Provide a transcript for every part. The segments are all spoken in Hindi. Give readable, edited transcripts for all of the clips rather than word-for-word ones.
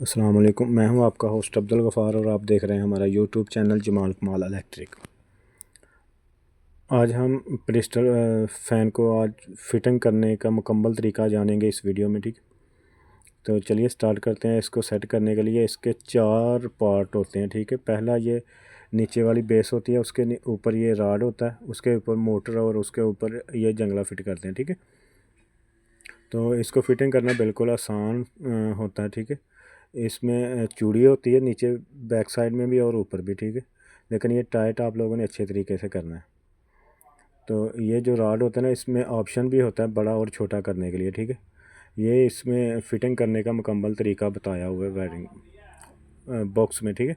अस्सलाम वालेकुम। मैं हूं आपका होस्ट अब्दुल गफ़ार और आप देख रहे हैं हमारा यूट्यूब चैनल जमाल कमाल इलेक्ट्रिक। आज हम प्रिस्टर फ़ैन को आज फिटिंग करने का मुकम्मल तरीका जानेंगे इस वीडियो में। ठीक, तो चलिए स्टार्ट करते हैं। इसको सेट करने के लिए इसके 4 पार्ट होते हैं। ठीक है, पहला ये नीचे वाली बेस होती है, उसके ऊपर ये राड होता है, उसके ऊपर मोटर और उसके ऊपर ये जंगला फिट करते हैं। ठीक है, तो इसको फिटिंग करना बिल्कुल आसान होता है। ठीक है, इसमें चूड़ी होती है नीचे बैक साइड में भी और ऊपर भी। ठीक है, लेकिन ये टाइट आप लोगों ने अच्छे तरीके से करना है। तो ये जो रॉड होता है ना, इसमें ऑप्शन भी होता है बड़ा और छोटा करने के लिए। ठीक है, ये इसमें फ़िटिंग करने का मुकम्मल तरीका बताया हुआ है वायरिंग बॉक्स में। ठीक है,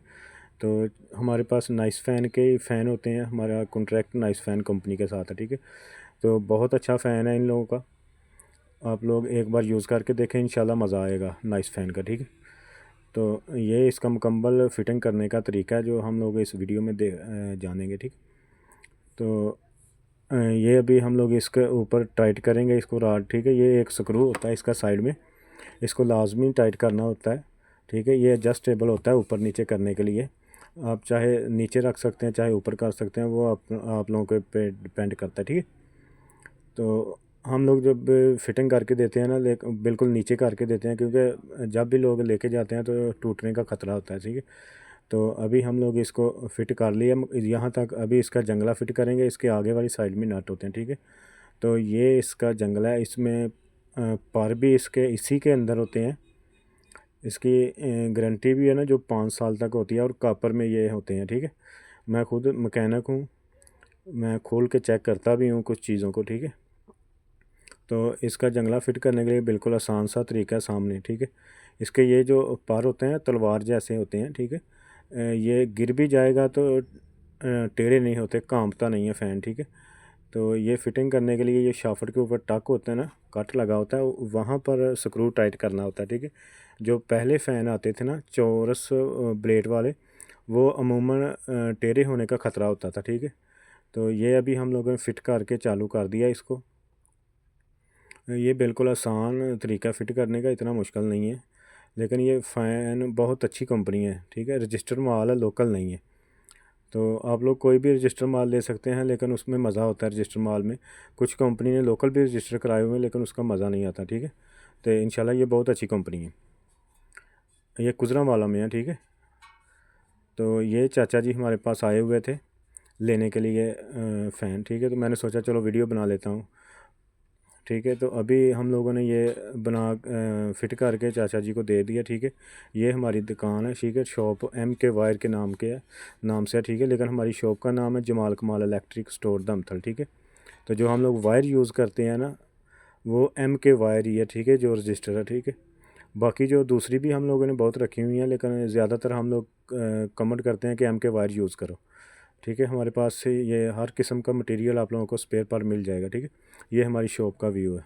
तो हमारे पास नाइस फ़ैन के फ़ैन होते हैं, हमारा कॉन्ट्रैक्ट नाइस फ़ैन कंपनी के साथ है। ठीक है, तो बहुत अच्छा फ़ैन है इन लोगों का, आप लोग एक बार यूज़ करके देखें, इंशाल्लाह मज़ा आएगा नाइस फ़ैन का। ठीक है, तो ये इसका मुकम्मल फ़िटिंग करने का तरीका है जो हम लोग इस वीडियो में जानेंगे। ठीक, तो ये अभी हम लोग इसके ऊपर टाइट करेंगे इसको रॉड। ठीक है, ये एक स्क्रू होता है इसका साइड में, इसको लाजमी टाइट करना होता है। ठीक है, ये एडजस्टेबल होता है ऊपर नीचे करने के लिए, आप चाहे नीचे रख सकते हैं चाहे ऊपर कर सकते हैं, वो आप लोगों के पे डिपेंड करता है। ठीक है, तो हम लोग जब फिटिंग करके देते हैं ना, बिल्कुल नीचे करके देते हैं, क्योंकि जब भी लोग लेके जाते हैं तो टूटने का ख़तरा होता है। ठीक है, तो अभी हम लोग इसको फिट कर लिया यहाँ तक। अभी इसका जंगला फिट करेंगे, इसके आगे वाली साइड में नट होते हैं। ठीक है, तो ये इसका जंगला है, इसमें पर भी इसके इसी के अंदर होते हैं। इसकी गारंटी भी है ना जो 5 साल तक होती है, और कॉपर में ये होते हैं। ठीक है, मैं खुद मैकेनिक हूँ, मैं खोल के चेक करता भी हूँ कुछ चीज़ों को। ठीक है, तो इसका जंगला फिट करने के लिए बिल्कुल आसान सा तरीका है सामने। ठीक है, इसके ये जो पर होते हैं तलवार जैसे होते हैं। ठीक है, ये गिर भी जाएगा तो टेढ़े नहीं होते, कांपता नहीं है फ़ैन। ठीक है, तो ये फिटिंग करने के लिए ये शाफ्ट के ऊपर टक होता है ना, कट लगा होता है, वहाँ पर स्क्रू टाइट करना होता है। ठीक है, जो पहले फ़ैन आते थे ना चौरस ब्लेड वाले, वो अमूमन टेढ़े होने का ख़तरा होता था। ठीक है, तो ये अभी हम लोगों ने फ़िट करके चालू कर दिया इसको। ये बिल्कुल आसान तरीका फ़िट करने का, इतना मुश्किल नहीं है, लेकिन ये फ़ैन बहुत अच्छी कंपनी है। ठीक है, रजिस्टर माल है, लोकल नहीं है। तो आप लोग कोई भी रजिस्टर माल ले सकते हैं, लेकिन उसमें मज़ा होता है रजिस्टर माल में। कुछ कंपनी ने लोकल भी रजिस्टर कराए हुए हैं, लेकिन उसका मज़ा नहीं आता। ठीक है, तो इंशाल्लाह ये बहुत अच्छी कंपनी है, ये गुजरांवाला में है। ठीक है, तो ये चाचा जी हमारे पास आए हुए थे लेने के लिए फ़ैन। ठीक है, तो मैंने सोचा चलो वीडियो बना लेता हूँ। ठीक है, तो अभी हम लोगों ने ये फ़िट करके चाचा जी को दे दिया। ठीक है, ये हमारी दुकान है। ठीक है, शॉप MK वायर के नाम से है। ठीक है, लेकिन हमारी शॉप का नाम है जमाल कमाल इलेक्ट्रिक स्टोर दमथल। ठीक है, तो जो हम लोग वायर यूज़ करते हैं ना, वो MK वायर ही है। ठीक है, जो रजिस्टर है। ठीक है, बाकी जो दूसरी भी हम लोगों ने बहुत रखी हुई हैं, लेकिन ज़्यादातर हम लोग कमेंट करते हैं कि MK वायर यूज़ करो। ठीक है, हमारे पास से ये हर किस्म का मटेरियल आप लोगों को स्पेयर पार्ट मिल जाएगा। ठीक है, ये हमारी शॉप का व्यू है।